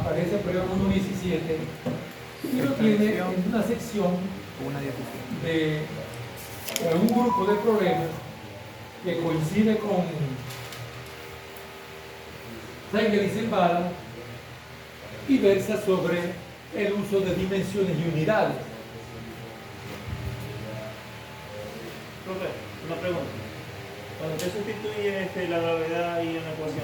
aparece en Prueba 1.17 y lo tiene en una sección de un grupo de problemas que coincide con Zeigler y Zembala y versa sobre el uso de dimensiones y unidades. Profe, una pregunta. Cuando usted sustituye la gravedad y una ecuación,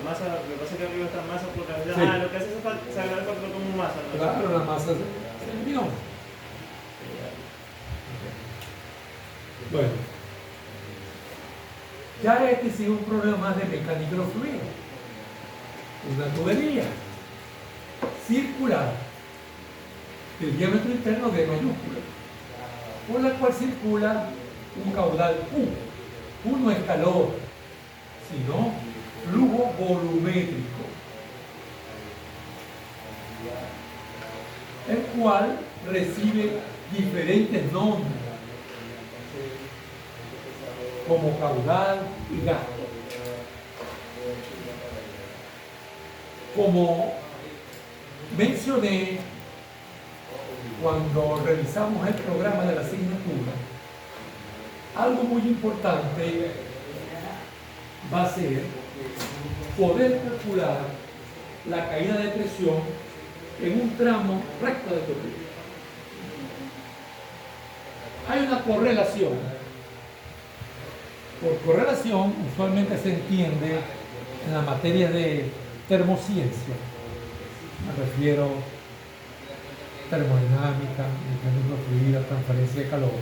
masa, lo que pasa es que arriba está masa por gravedad. Sí. Lo que hace es sacar el factor como masa, ¿no? Claro, la masa se eliminó. Bueno, ya este sí es un problema más de mecánica de los fluidos. Una tubería circular del diámetro interno de mayúscula, por la cual circula un caudal Q. Q no es calor, sino flujo volumétrico, el cual recibe diferentes nombres, como caudal y gasto. Como mencioné cuando revisamos el programa de la asignatura, algo muy importante va a ser poder calcular la caída de presión en un tramo recto de tubería. Hay una correlación. Por correlación usualmente se entiende en la materia de termociencia. Me refiero a termodinámica, mecánica fluida, transferencia de calor,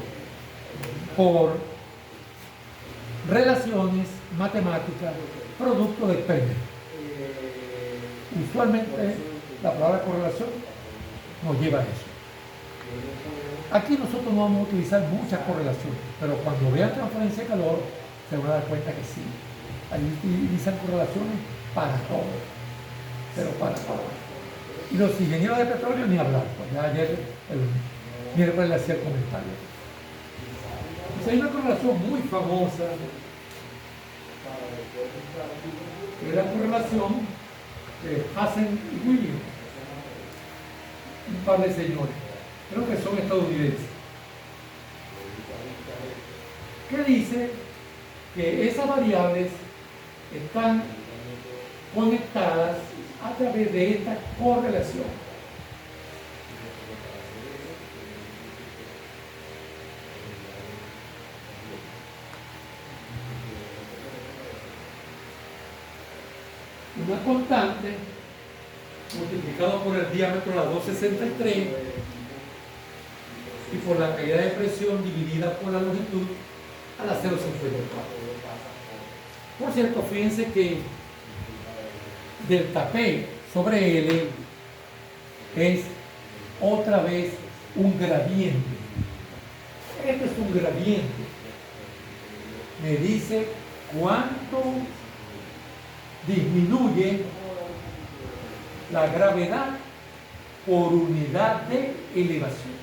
por relaciones matemáticas, producto de experimentos. Usualmente la palabra correlación nos lleva a eso. Aquí nosotros no vamos a utilizar muchas correlaciones, pero cuando vean transferencia de calor se van a dar cuenta que sí. Ahí utilizan correlaciones para todo, pero para todo. Y los ingenieros de petróleo ni hablar, pues ya ayer el miércoles le hacía el comentario. Pues hay una correlación muy famosa, que es la correlación de Hazen y Williams, un par de señores, creo que son estadounidenses, que dice que esas variables están conectadas a través de esta correlación. Una constante multiplicado por el diámetro de la 263 y por la caída de presión dividida por la longitud a la 0,54. Por cierto, fíjense que delta P sobre L es otra vez un gradiente. Este es un gradiente. Me dice cuánto disminuye la gravedad por unidad de elevación.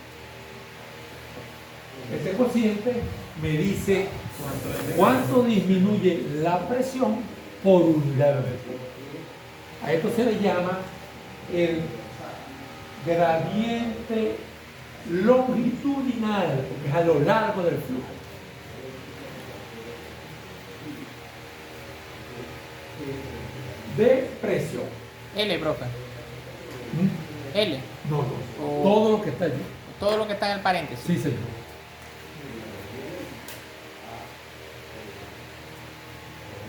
Este cociente me dice cuánto disminuye la presión por unidad de elevación. A esto se le llama el gradiente longitudinal, porque es a lo largo del flujo. De presión. L, profe. ¿Mm? L. No, O- todo lo que está allí. Todo lo que está en el paréntesis. Sí, señor.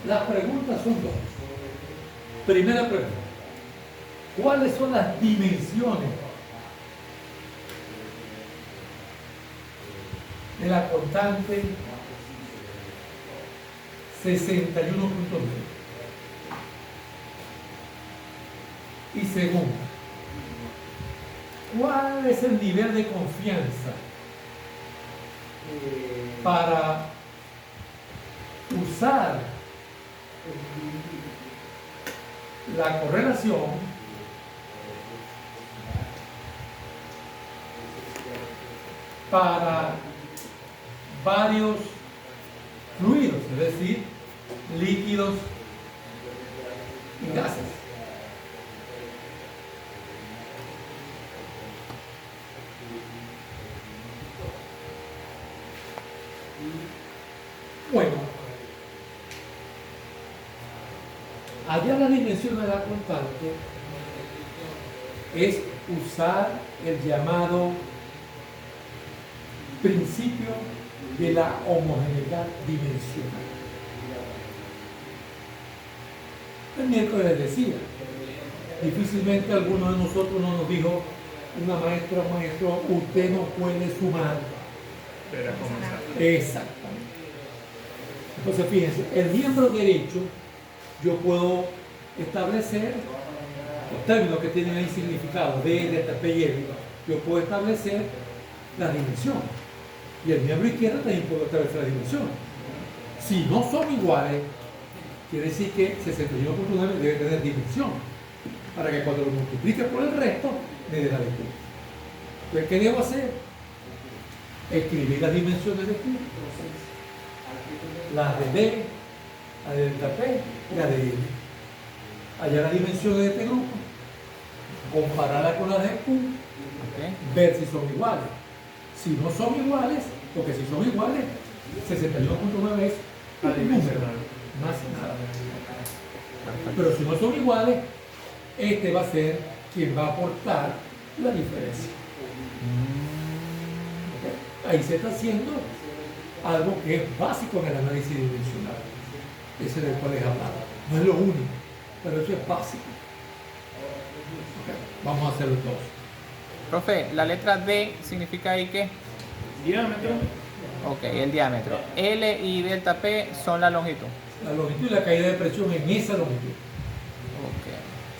Las preguntas son dos. Primera pregunta. ¿Cuáles son las dimensiones de la constante 61.9? Y segunda, ¿cuál es el nivel de confianza para usar la correlación para varios fluidos, es decir, líquidos y gases? Allá la dimensión de la constante es usar el llamado principio de la homogeneidad dimensional. El miércoles les decía, difícilmente alguno de nosotros no nos dijo, una maestra o maestro, usted no puede sumar. Pero comenzar. Exactamente. Entonces fíjense, el miembro derecho yo puedo establecer los términos que tienen ahí significado, D, delta, P y L, yo puedo establecer la dimensión. Y el miembro izquierdo también puedo establecer la dimensión. Si no son iguales, quiere decir que 61.9 debe tener dimensión, para que cuando lo multiplique por el resto, me dé la lectura. Entonces, ¿qué debo hacer? Escribir las dimensiones de Q, las de D, la de delta P y la de L. Hallar las dimensiones de este grupo, compararla con las de Q, ver si son iguales. Si no son iguales, porque si son iguales, 61.9 es un número, más nada. Pero si no son iguales, este va a ser quien va a aportar la diferencia. ¿Okay? Ahí se está haciendo algo que es básico en el análisis dimensional, ese del cual les hablaba. No es lo único, pero eso es básico. Okay, vamos a hacerlo todos. Profe, la letra D significa ahí qué? Diámetro. Ok, el diámetro. L y delta P son la longitud. La longitud y la caída de presión en esa longitud. Ok,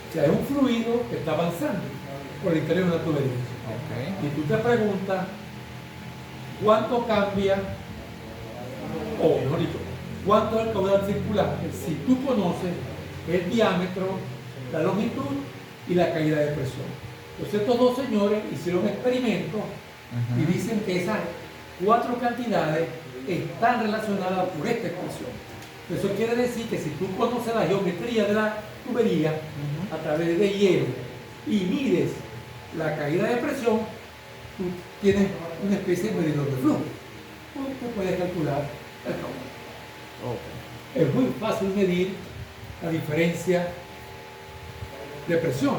O sea, es un fluido que está avanzando por el interior de una tubería. ok. Y tú te preguntas, ¿cuánto cambia? O mejor dicho, ¿cuánto es el caudal circular? Si tú conoces el diámetro, la longitud y la caída de presión. Entonces estos dos señores hicieron experimentos y dicen que esas cuatro cantidades están relacionadas por esta expresión. Eso quiere decir que si tú conoces la geometría de la tubería a través de hielo y mides la caída de presión, tú tienes una especie de medidor de flujo. Tú puedes calcular el caudal. Es muy fácil medir la diferencia de presión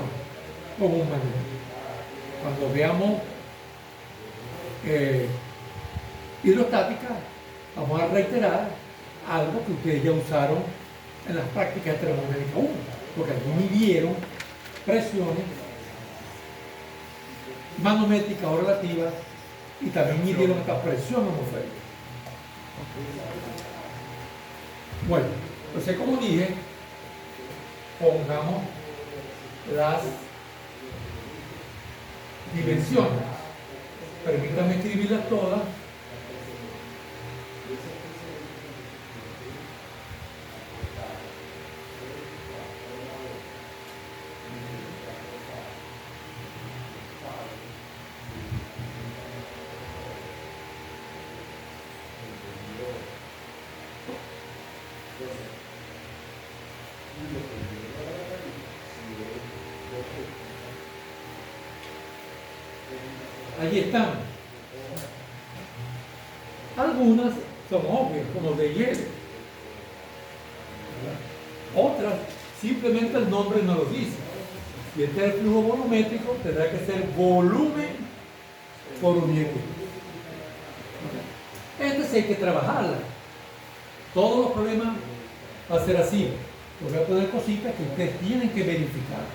con un manubrio. Cuando veamos hidrostática, vamos a reiterar algo que ustedes ya usaron en las prácticas de termodinámica 1, porque aquí midieron presiones manométricas o relativas y también midieron esta presión atmosférica. Bueno, entonces como dije, pongamos las dimensiones. Permítanme escribirlas todas. Allí están. Algunas son obvias, como de hielo. Otras, simplemente el nombre no lo dice. Si este es el flujo volumétrico, tendrá que ser volumen por unidad. Esta sí hay que trabajarla. Todos los problemas va a ser así. Yo voy a poner cositas que ustedes tienen que verificar.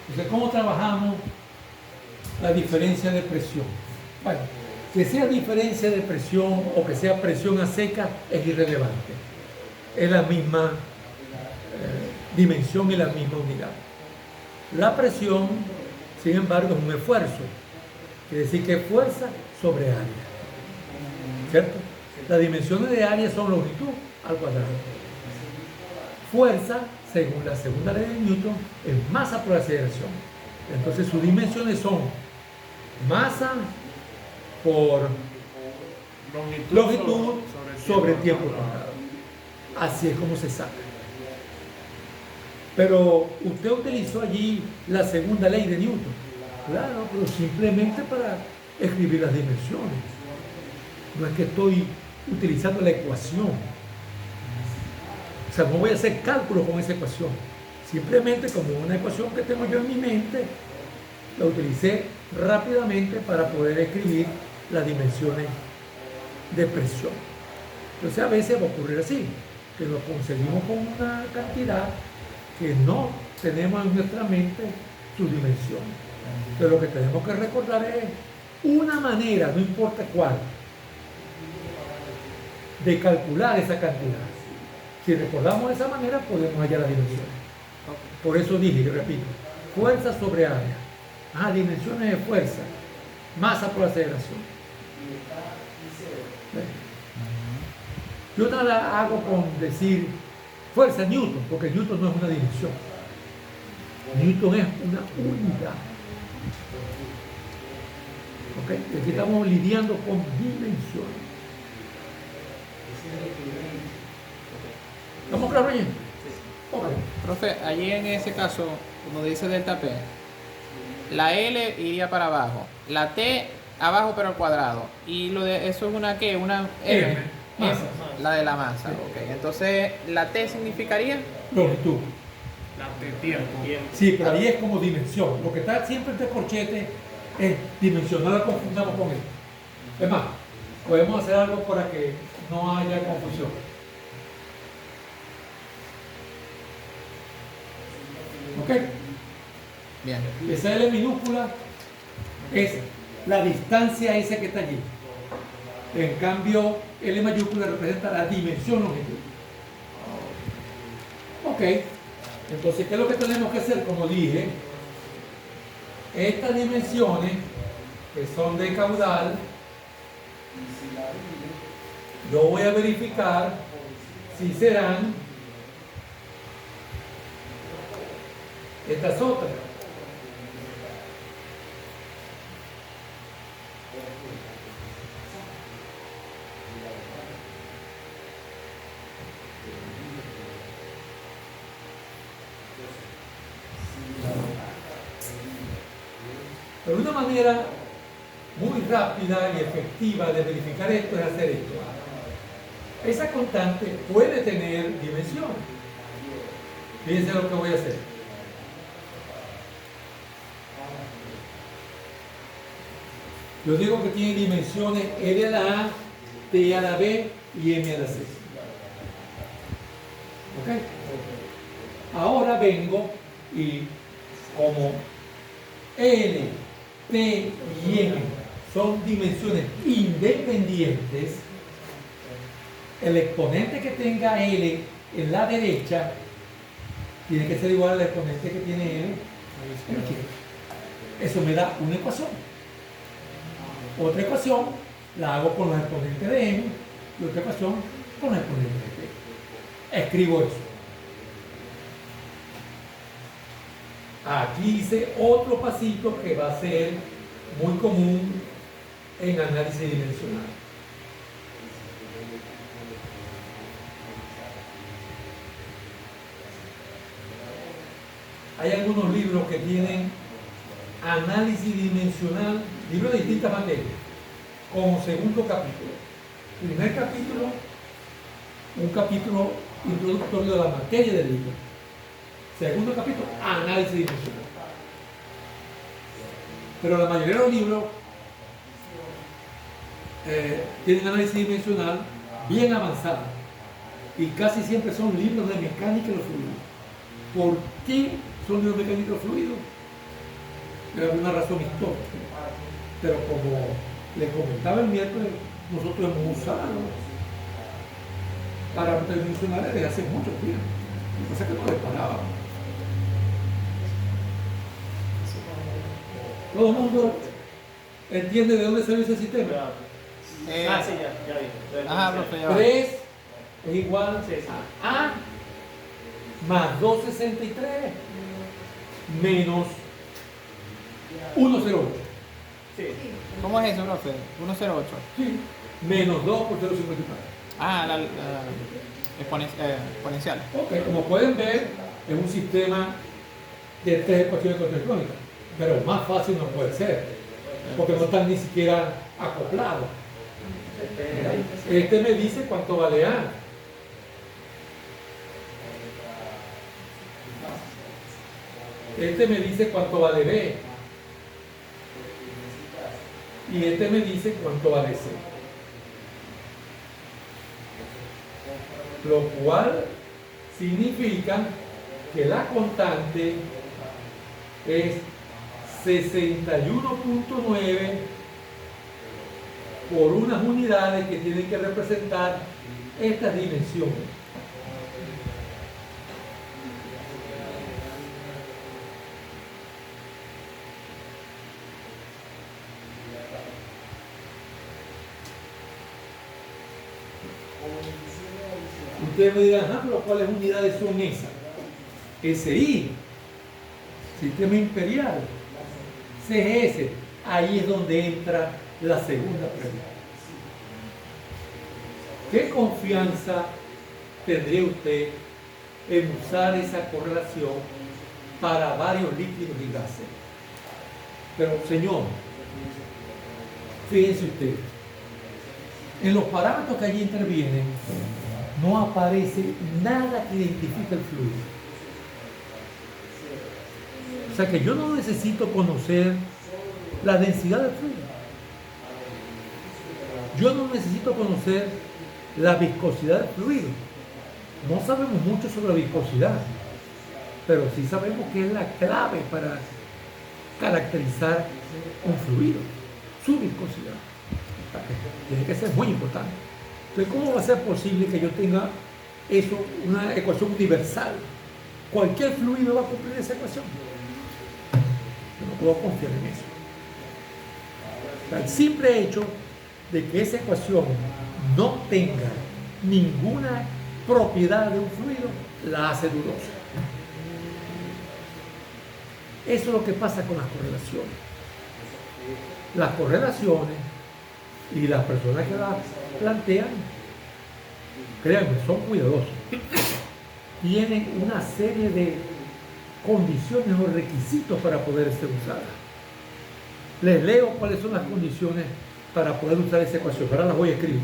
Entonces, ¿cómo trabajamos la diferencia de presión? Bueno, que sea diferencia de presión o que sea presión a seca es irrelevante. Es la misma dimensión y la misma unidad. La presión, sin embargo, es un esfuerzo. Quiere decir que es fuerza sobre área. ¿Cierto? Las dimensiones de área son longitud al cuadrado. Fuerza, según la segunda ley de Newton, es masa por aceleración. Entonces sus dimensiones son masa por longitud sobre tiempo cuadrado. Así es como se saca. Pero usted utilizó allí la segunda ley de Newton. Claro, pero simplemente para escribir las dimensiones. No es que estoy utilizando la ecuación. O sea, no voy a hacer cálculo con esa ecuación. Simplemente como una ecuación que tengo yo en mi mente, la utilicé rápidamente para poder escribir las dimensiones de presión. Entonces a veces va a ocurrir así, que nos conseguimos con una cantidad que no tenemos en nuestra mente sus dimensiones. Pero lo que tenemos que recordar es una manera, no importa cuál, de calcular esa cantidad. Si recordamos de esa manera, podemos hallar las dimensiones. Por eso dije, y repito, fuerza sobre área. Dimensiones de fuerza, masa por aceleración. Yo nada hago con decir fuerza Newton, porque Newton no es una dimensión. Newton es una unidad. ¿Ok? Aquí estamos lidiando con dimensiones. ¿Estamos claros bien? Ok. Profe, allí en ese caso, como dice delta P, la L iría para abajo, la T abajo pero al cuadrado. Y lo de eso es una ¿qué? Una M. Masa. La de la masa. Sí. Ok. Entonces, la T significaría Longitud. De tiempo. Sí, pero ahí es como dimensión. Lo que está siempre entre corchetes es dimensión. No la confundamos con esto. Es más, podemos hacer algo para que no haya confusión. ¿Ok? bien. Esa L minúscula es la distancia esa que está allí. En cambio, L mayúscula representa la dimensión longitud. Ok. Entonces, ¿qué es lo que tenemos que hacer? Como dije, estas dimensiones que son de caudal, yo voy a verificar si serán estas otras. Pero una manera muy rápida y efectiva de verificar esto es hacer esto. Esa constante puede tener dimensiones. Fíjense lo que voy a hacer. Yo digo que tiene dimensiones L a la A, T a la B y M a la C. ¿Ok? Ahora vengo y como L, T y M son dimensiones independientes, el exponente que tenga L en la derecha tiene que ser igual al exponente que tiene L en la izquierda. Eso me da una ecuación. Otra ecuación la hago con los exponentes de M y otra ecuación con los exponentes de T. Escribo eso. Aquí hice otro pasito que va a ser muy común en análisis dimensional. Hay algunos libros que tienen análisis dimensional, libros de distintas materias, como segundo capítulo. Primer capítulo, un capítulo introductorio de la materia del libro. Segundo capítulo, análisis dimensional. Pero la mayoría de los libros tienen análisis dimensional bien avanzado. Y casi siempre son libros de mecánica de los fluidos. ¿Por qué son libros de mecánica de los fluidos? De alguna razón histórica. Pero como les comentaba el miércoles, nosotros hemos usado parámetros dimensionales desde hace mucho tiempo. Lo que pasa es que no les parábamos. ¿Todo el mundo entiende de dónde salió ese sistema? Sí, ya vi. Ajá, profe, ya va. 3 es igual Sí, sí. a A más 263 menos 108. Sí. ¿Cómo es eso, profe? 108. Sí. Menos 2 por 0,54. Ah, la exponencial. Ok, como pueden ver, es un sistema de 3 ecuaciones contractónicas, pero más fácil no puede ser, porque no están ni siquiera acoplados. Este me dice cuánto vale A. Este me dice cuánto vale B. Y este me dice cuánto vale C. Lo cual significa que la constante es 61.9 por unas unidades que tienen que representar estas dimensiones. Ustedes me dirán, ah, pero ¿cuáles unidades son esas? SI, sistema imperial, CGS, ahí es donde entra la segunda pregunta. ¿Qué confianza tendría usted en usar esa correlación para varios líquidos y gases? Pero, señor, fíjense usted, en los parámetros que allí intervienen, no aparece nada que identifique el fluido. O sea que yo no necesito conocer la densidad del fluido. Yo no necesito conocer la viscosidad del fluido. No sabemos mucho sobre la viscosidad, pero sí sabemos que es la clave para caracterizar un fluido, su viscosidad. Tiene que ser muy importante. Entonces, ¿cómo va a ser posible que yo tenga eso, una ecuación universal? Cualquier fluido va a cumplir esa ecuación. Yo no puedo confiar en eso. O sea, el simple hecho de que esa ecuación no tenga ninguna propiedad de un fluido, la hace dudosa. Eso es lo que pasa con las correlaciones. Las correlaciones y las personas que las plantean, créanme, son cuidadosos. Tienen una serie de condiciones o requisitos para poder ser usadas. Les leo cuáles son las condiciones para poder usar esa ecuación. Ahora las voy a escribir.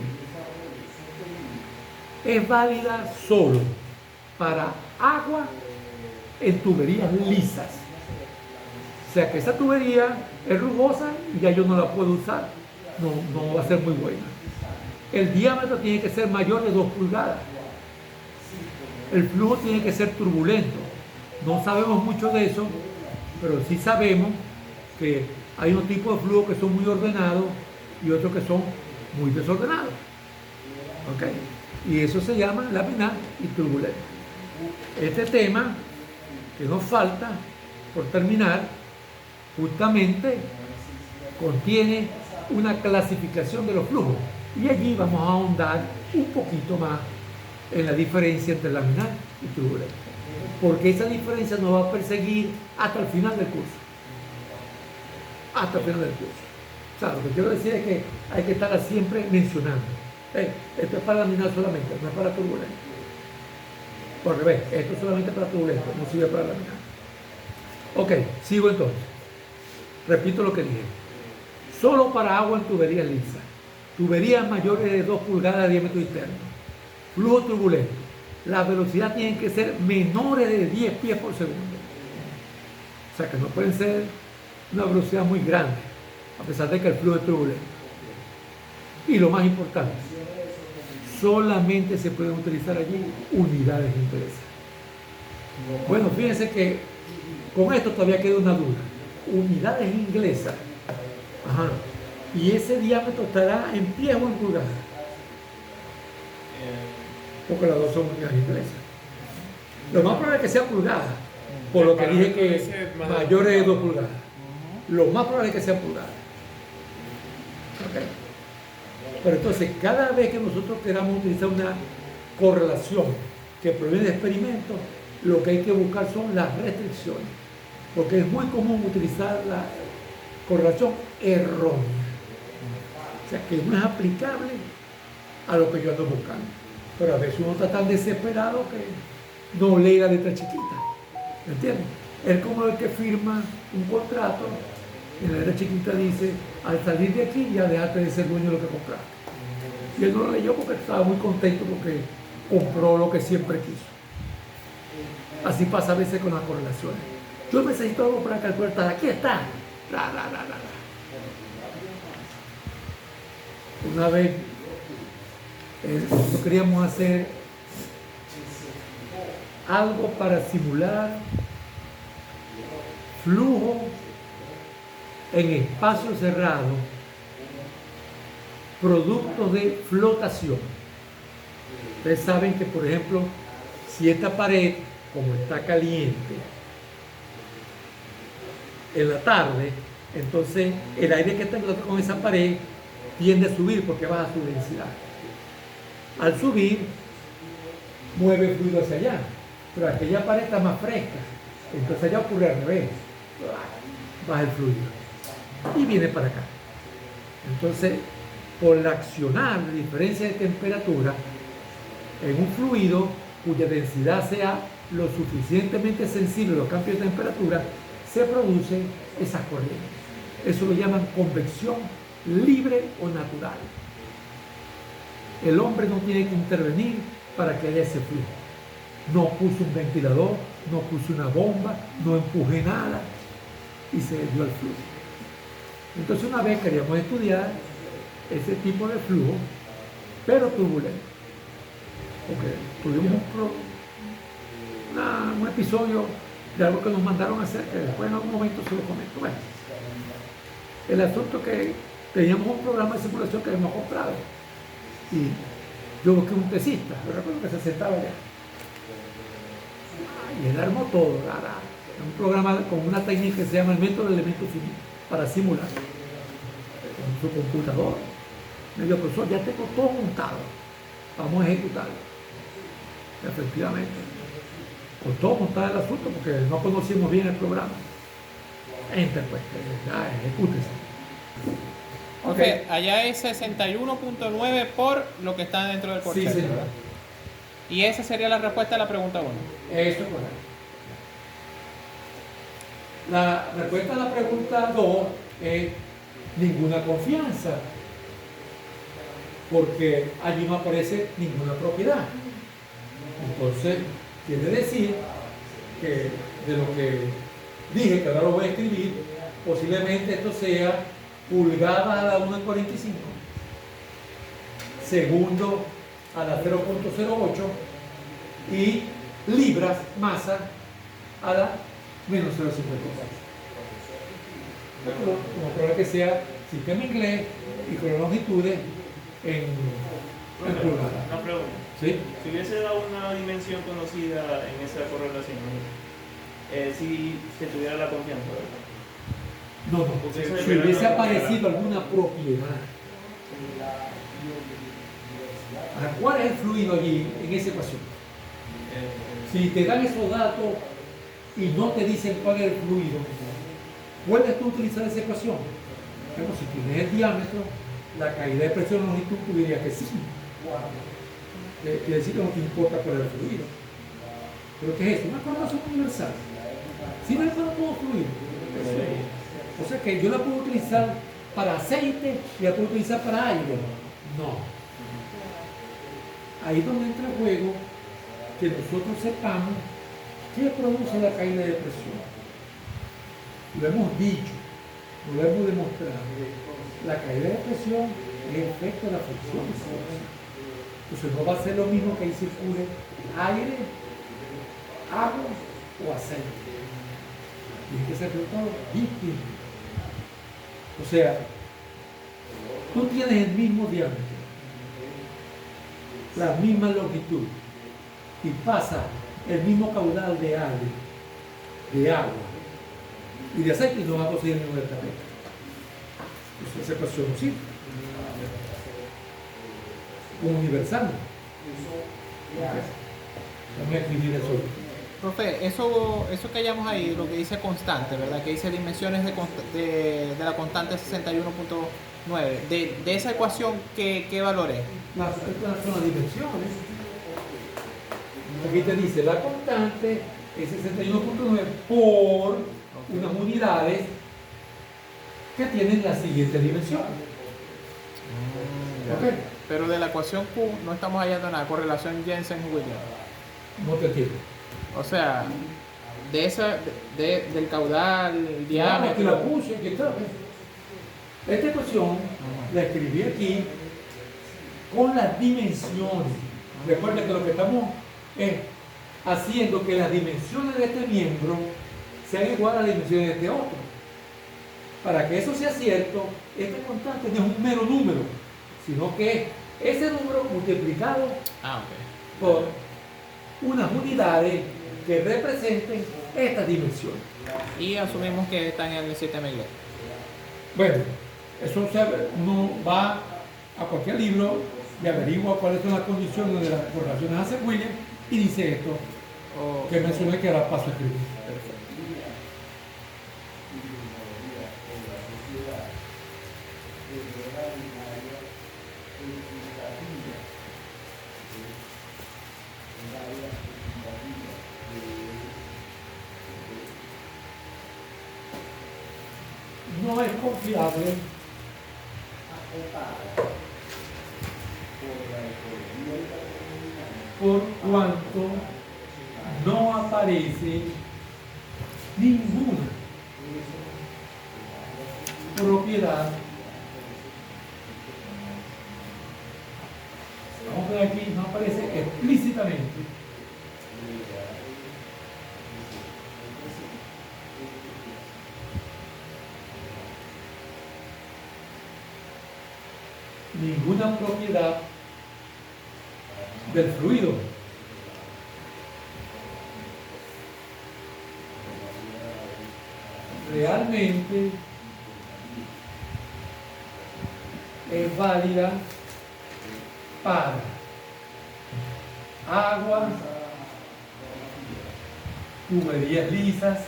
Es válida solo para agua en tuberías lisas. O sea que esa tubería es rugosa y ya yo no la puedo usar. No va a ser muy buena. El diámetro tiene que ser mayor de 2 pulgadas. El flujo tiene que ser turbulento. No sabemos mucho de eso, pero sí sabemos que hay unos tipos de flujos que son muy ordenados y otros que son muy desordenados. ¿Ok? Y eso se llama laminar y turbulento. Este tema que nos falta por terminar, justamente contiene una clasificación de los flujos. Y allí vamos a ahondar un poquito más en la diferencia entre laminar y turbulento. Porque esa diferencia nos va a perseguir hasta el final del curso. Hasta el final del curso. O sea, lo que quiero decir es que hay que estar siempre mencionando. Esto es para laminar solamente, no es para turbulento. Por revés, esto es solamente para turbulento, no sirve para laminar. Ok, sigo entonces. Repito lo que dije. Solo para agua en tuberías lisas. Tuberías mayores de 2 pulgadas de diámetro interno. Flujo turbulento. La velocidad tiene que ser menores de 10 pies por segundo. O sea que no pueden ser una velocidad muy grande, a pesar de que el flujo es turbulento. Y lo más importante, solamente se pueden utilizar allí unidades inglesas. Bueno, fíjense que con esto todavía queda una duda. Unidades inglesas. Ajá. Y ese diámetro estará en pies o en pulgadas. Porque las dos son unidades inglesas. Lo más probable es que sea pulgada, por lo que dije que mayores de 2 pulgadas. Lo más probable es que sea pulgada. ¿Okay? Pero entonces, cada vez que nosotros queramos utilizar una correlación que proviene de experimentos, lo que hay que buscar son las restricciones. Porque es muy común utilizar la correlación errónea. O sea, que no es aplicable a lo que yo ando buscando. Pero a veces uno está tan desesperado que no lee la letra chiquita. ¿Me entiendes? Es como el que firma un contrato y en la letra chiquita dice, al salir de aquí ya dejaste de ser dueño de lo que compraste. Y él no lo leyó porque estaba muy contento porque compró lo que siempre quiso. Así pasa a veces con las correlaciones. Yo necesito algo para calcular tal. Aquí está. Bla, bla, bla, bla, bla. Una vez nosotros queríamos hacer algo para simular flujo en espacio cerrado, producto de flotación. Ustedes saben que, por ejemplo, si esta pared, como está caliente en la tarde, entonces el aire que está con esa pared tiende a subir porque baja su densidad. Al subir, mueve el fluido hacia allá, pero aquella pared está más fresca, entonces allá ocurre al revés, baja el fluido y viene para acá. Entonces, por la accionar de diferencia de temperatura en un fluido cuya densidad sea lo suficientemente sensible a los cambios de temperatura, se producen esas corrientes. Eso lo llaman convección libre o natural. El hombre no tiene que intervenir para que haya ese flujo. No puso un ventilador, no puso una bomba, no empujé nada y se dio el flujo. Entonces una vez queríamos estudiar ese tipo de flujo, pero turbulento. Porque tuvimos un episodio de algo que nos mandaron a hacer, que después en algún momento se lo comento. Bueno, el asunto que teníamos un programa de simulación que habíamos comprado y yo busqué un tesista, yo recuerdo que se sentaba allá y él armó todo, un programa con una técnica que se llama el método de elementos finitos para simular con su computador. Me dijo, profesor, ya tengo todo montado, vamos a ejecutarlo. Efectivamente, costó montar el asunto porque no conocimos bien el programa. Enter, pues, ya ejecútese. Ok, allá es 61.9 por lo que está dentro del corchete. Sí, señora. Y esa sería la respuesta a la pregunta 1. Eso es correcto. La respuesta a la pregunta 2 es ninguna confianza, porque allí no aparece ninguna propiedad. Entonces, quiere decir que de lo que dije, que ahora lo voy a escribir, posiblemente esto sea pulgadas a la 1,45, segundo a la 0,08 y libras, masa, a la menos 0,54. Como probable que sea sistema inglés y con longitudes en pulgadas. Una pregunta. ¿Sí? Si hubiese dado una dimensión conocida en esa correlación, si se tuviera la confianza, ¿verdad? No, si hubiese aparecido alguna propiedad. ¿Cuál es el fluido allí en esa ecuación? Si te dan esos datos y no te dicen cuál es el fluido, ¿puedes tú utilizar esa ecuación? Bueno, si tienes el diámetro, la caída de presión o longitud, tú dirías que sí. Quiere decir que no te importa cuál es el fluido. ¿Pero qué es eso? Una correlación universal. Si no es para todo fluido. O sea que yo la puedo utilizar para aceite y la puedo utilizar para aire. No. Ahí es donde entra el juego que nosotros sepamos qué produce la caída de presión. Lo hemos dicho, lo hemos demostrado. La caída de presión es el efecto de la fricción. Entonces no va a ser lo mismo que ahí circule aire, agua o aceite. Tiene que ser resultado distinto. O sea, tú tienes el mismo diámetro, la misma longitud y pasa el mismo caudal de aire, de agua y de aceite y no va a conseguir ningún tapete. Entonces esa ecuación no sirve. Universal. Vamos a escribir eso. Profe, eso que hallamos ahí, lo que dice constante, ¿verdad? Que dice dimensiones de la constante 61.9. De esa ecuación, ¿qué valor es? Estas son las dimensiones. Aquí te dice la constante es 61.9 por unas unidades que tienen la siguiente dimensión. ¿Ok? Pero de la ecuación Q no estamos hallando nada, correlación Jensen-Williams. No te entiendo. O sea, de esa, del caudal, el Claro, aquí la diámetro. puse, aquí está. Esta ecuación la escribí aquí con las dimensiones. Recuerda que lo que estamos es haciendo que las dimensiones de este miembro sean iguales a las dimensiones de este otro. Para que eso sea cierto, esta constante no es un mero número, sino que es ese número multiplicado Ah, ok. por unas unidades que representen estas dimensiones. Y asumimos que están en el sistema inglés. Bueno, eso uno va a cualquier libro y averigua cuáles son las condiciones de las correlaciones Hansen-Williams y dice esto O- que mencioné que ahora paso a escribir. No es confiable por cuanto no aparece ninguna propiedad. Vamos a ver aquí, no aparece explícitamente ninguna propiedad del fluido. Realmente es válida para agua, tuberías lisas,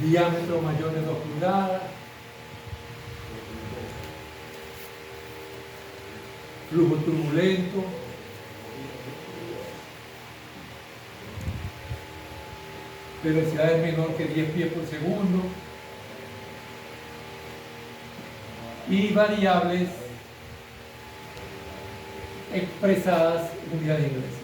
diámetro mayor de 2 pulgadas, flujo turbulento, velocidades menor que 10 pies por segundo y variables expresadas en unidades inglesas.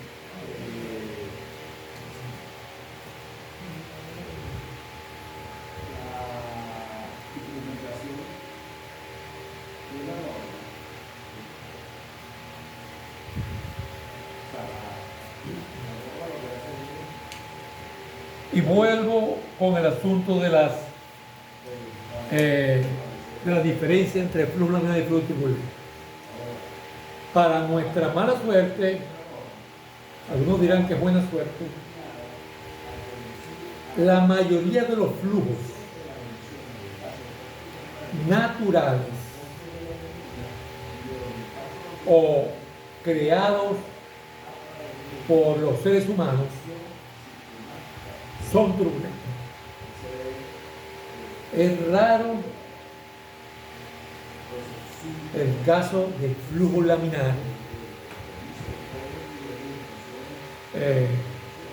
Y vuelvo con el asunto de la diferencia entre flujo laminar y flujo turbulento. Para nuestra mala suerte, algunos dirán que es buena suerte, la mayoría de los flujos naturales o creados por los seres humanos son turbulentos. Es raro el caso de flujo laminar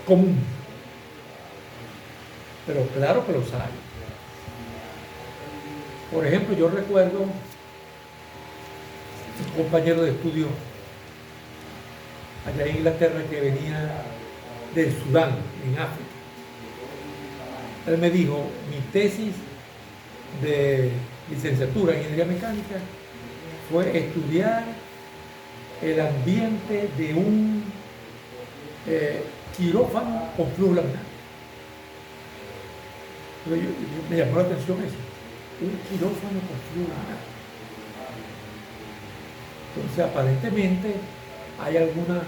común, pero claro que los hay. Por ejemplo, yo recuerdo un compañero de estudio allá en Inglaterra que venía del Sudán, en África. Él me dijo, mi tesis de licenciatura en ingeniería mecánica fue estudiar el ambiente de un quirófano con flujo laminar. Me llamó la atención eso, un quirófano con flujo laminar. Entonces, aparentemente hay algunas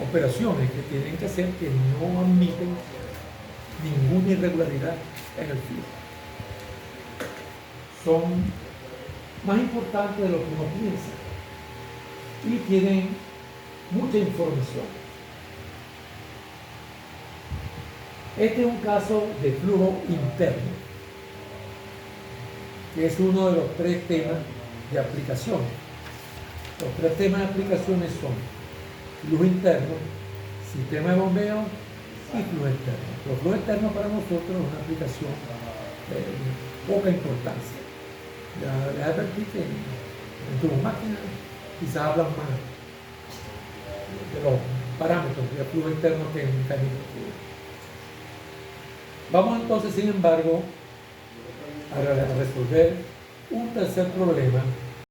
operaciones que tienen que hacer que no admiten ninguna irregularidad en el flujo. Son más importantes de lo que uno piensa y tienen mucha información. Este es un caso de flujo interno, que es uno de los 3 temas de aplicación. Los 3 temas de aplicaciones son flujo interno, sistema de bombeo y flujo externo. Los flujos externos para nosotros es una aplicación de poca importancia. Les advertí que en tus máquinas quizás hablan más de los parámetro de flujo interno que en un mecanismo de flujo. Vamos entonces, sin embargo, a resolver un tercer problema